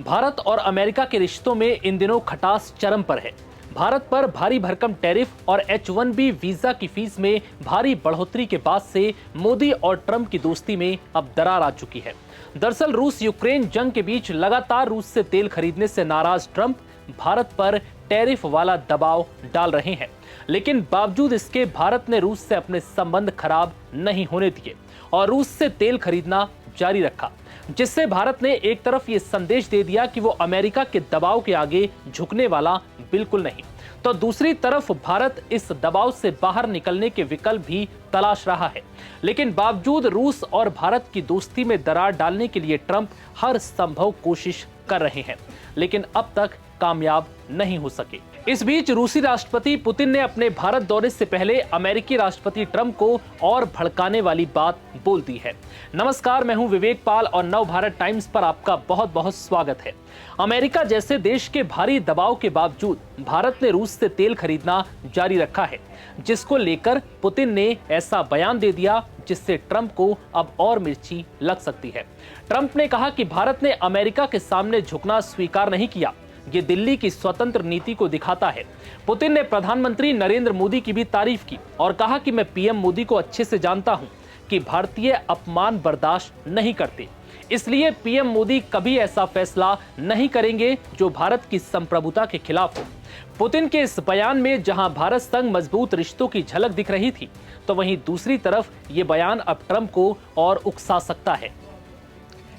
भारत और अमेरिका के रिश्तों में इन दिनों खटास चरम पर है। भारत पर भारी भरकम टैरिफ और H-1B वीजा की फीस में भारी बढ़ोतरी के बाद से मोदी और ट्रंप की दोस्ती में अब दरार आ चुकी है। दरअसल रूस यूक्रेन जंग के बीच लगातार रूस से तेल खरीदने से नाराज ट्रंप भारत पर टैरिफ वाला दबाव डाल रहे हैं, लेकिन बावजूद इसके भारत ने रूस से अपने संबंध खराब नहीं होने दिए और रूस से तेल खरीदना जारी रखा, जिससे भारत ने एक तरफ ये संदेश दे दिया कि वो अमेरिका के दबाव के आगे झुकने वाला बिल्कुल नहीं, तो दूसरी तरफ भारत इस दबाव से बाहर निकलने के विकल्प भी तलाश रहा है। लेकिन बावजूद रूस और भारत की दोस्ती में दरार डालने के लिए ट्रंप हर संभव कोशिश कर रहे हैं, लेकिन अब तक कामयाब नहीं हो सके। इस बीच रूसी राष्ट्रपति पुतिन ने अपने भारत दौरे से पहले अमेरिकी राष्ट्रपति ट्रंप को और भड़काने वाली बात बोल दी है। नमस्कार, मैं हूं विवेक पाल और नव भारत टाइम्स पर आपका बहुत बहुत स्वागत है। अमेरिका जैसे देश के भारी दबाव के बावजूद भारत ने रूस से तेल खरीदना जारी रखा है, जिसको लेकर पुतिन ने ऐसा बयान दे दिया जिससे ट्रंप को अब और मिर्ची लग सकती है। ट्रंप ने कहा कि भारत ने अमेरिका के सामने झुकना स्वीकार नहीं किया, ये दिल्ली की स्वतंत्र नीति को दिखाता है। पुतिन ने प्रधानमंत्री नरेंद्र मोदी की भी तारीफ की और कहा कि मैं पीएम मोदी को अच्छे से जानता हूं कि भारतीय अपमान बर्दाश्त नहीं करते, इसलिए पीएम मोदी कभी ऐसा फैसला नहीं करेंगे जो भारत की संप्रभुता के खिलाफ हो। पुतिन के इस बयान में जहां भारत संग मजबूत रिश्तों की झलक दिख रही थी, तो वहीं दूसरी तरफ ये बयान अब ट्रंप को और उकसा सकता है।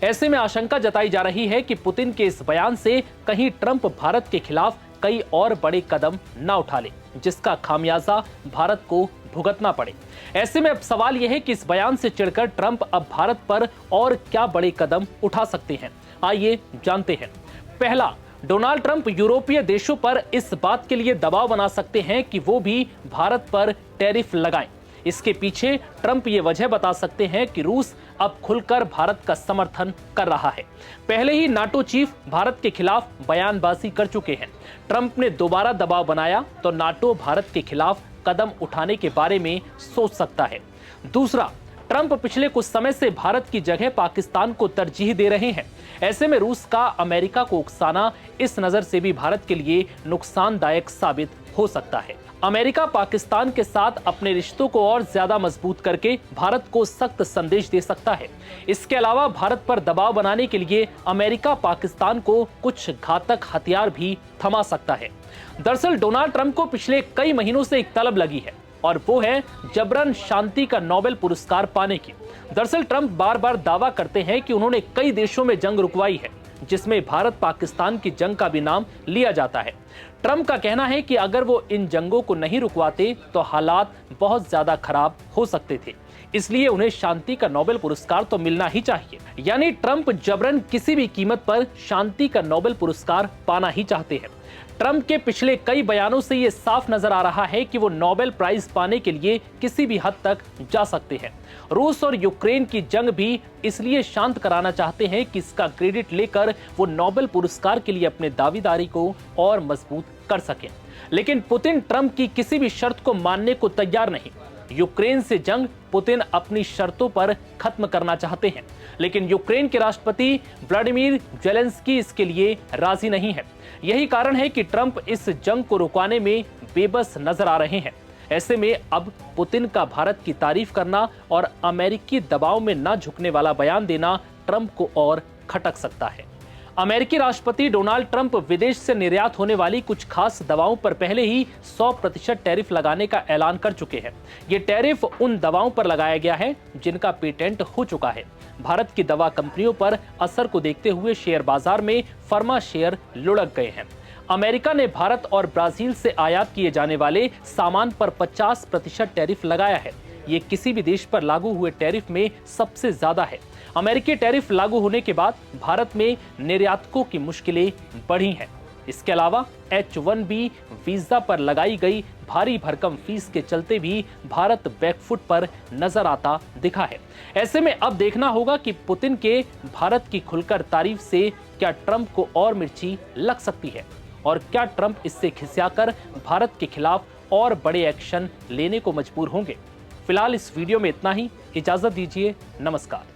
ऐसे में आशंका जताई जा रही है कि पुतिन के इस बयान से कहीं ट्रंप भारत के खिलाफ कई और बड़े कदम न उठा ले, जिसका खामियाजा भारत को भुगतना पड़े। ऐसे में अब सवाल यह है कि इस बयान से चिढ़कर ट्रंप अब भारत पर और क्या बड़े कदम उठा सकते हैं। आइए जानते हैं। पहला, डोनाल्ड ट्रंप यूरोपीय देशों पर इस बात के लिए दबाव बना सकते हैं कि वो भी भारत पर टैरिफ लगाएं। इसके पीछे ट्रंप ये वजह बता सकते हैं कि रूस अब खुलकर भारत का समर्थन कर रहा है। पहले ही नाटो चीफ भारत के खिलाफ बयानबाजी कर चुके हैं। ट्रंप ने दोबारा दबाव बनाया तो नाटो भारत के खिलाफ कदम उठाने के बारे में सोच सकता है। दूसरा, ट्रंप पिछले कुछ समय से भारत की जगह पाकिस्तान को तरजीह दे रहे हैं। ऐसे में रूस का अमेरिका को उकसाना इस नजर से भी भारत के लिए नुकसानदायक साबित हो सकता है। अमेरिका पाकिस्तान के साथ अपने रिश्तों को और ज्यादा मजबूत करके भारत को सख्त संदेश दे सकता है। इसके अलावा भारत पर दबाव बनाने के लिए अमेरिका पाकिस्तान को कुछ घातक हथियार भी थमा सकता है। दरअसल डोनाल्ड ट्रंप को पिछले कई महीनों से एक तलब लगी है और वो है जबरन शांति का नोबेल पुरस्कार पाने की। दरअसल ट्रंप बार बार दावा करते हैं कि उन्होंने कई देशों में जंग रुकवाई है, जिसमें भारत पाकिस्तान की जंग का भी नाम लिया जाता है। ट्रंप का कहना है कि अगर वो इन जंगों को नहीं रुकवाते तो हालात बहुत ज्यादा खराब हो सकते थे, इसलिए उन्हें शांति का नोबेल पुरस्कार तो मिलना ही चाहिए। यानी ट्रंप जबरन किसी भी कीमत पर शांति का नोबेल पुरस्कार पाना ही चाहते हैं। ट्रंप के पिछले कई बयानों से ये साफ नजर आ रहा है कि वो नोबेल प्राइज पाने के लिए किसी भी हद तक जा सकते हैं। रूस और यूक्रेन की जंग भी इसलिए शांत कराना चाहते हैं कि इसका क्रेडिट लेकर वो नोबेल पुरस्कार के लिए अपने दावेदारी को और मजबूत कर सकें। लेकिन पुतिन ट्रंप की किसी भी शर्त को मानने को तैयार नहीं। यूक्रेन से जंग पुतिन अपनी शर्तों पर खत्म करना चाहते हैं, लेकिन यूक्रेन के राष्ट्रपति व्लादिमीर ज़ेलेंस्की इसके लिए राजी नहीं है। यही कारण है कि ट्रंप इस जंग को रुकवाने में बेबस नजर आ रहे हैं। ऐसे में अब पुतिन का भारत की तारीफ करना और अमेरिकी दबाव में न झुकने वाला बयान देना ट्रंप को और खटक सकता है। अमेरिकी राष्ट्रपति डोनाल्ड ट्रंप विदेश से निर्यात होने वाली कुछ खास दवाओं पर पहले ही 100% टैरिफ लगाने का ऐलान कर चुके हैं। ये टैरिफ उन दवाओं पर लगाया गया है जिनका पेटेंट हो चुका है। भारत की दवा कंपनियों पर असर को देखते हुए शेयर बाजार में फर्मा शेयर लुढ़क गए हैं। अमेरिका ने भारत और ब्राजील से आयात किए जाने वाले सामान पर 50% टैरिफ लगाया है। ये किसी भी देश पर लागू हुए टैरिफ में सबसे ज्यादा है। अमेरिकी टैरिफ लागू होने के बाद भारत में निर्यातकों की मुश्किलें बढ़ी हैं। इसके अलावा H-1B वीजा पर लगाई गई भारी भरकम फीस के चलते भी भारत बैकफुट पर नजर आता दिखा है। ऐसे में अब देखना होगा कि पुतिन के भारत की खुलकर तारीफ से क्या ट्रंप को और मिर्ची लग सकती है और क्या ट्रंप इससे खिसियाकर भारत के खिलाफ और बड़े एक्शन लेने को मजबूर होंगे। फिलहाल इस वीडियो में इतना ही। इजाजत दीजिए। नमस्कार।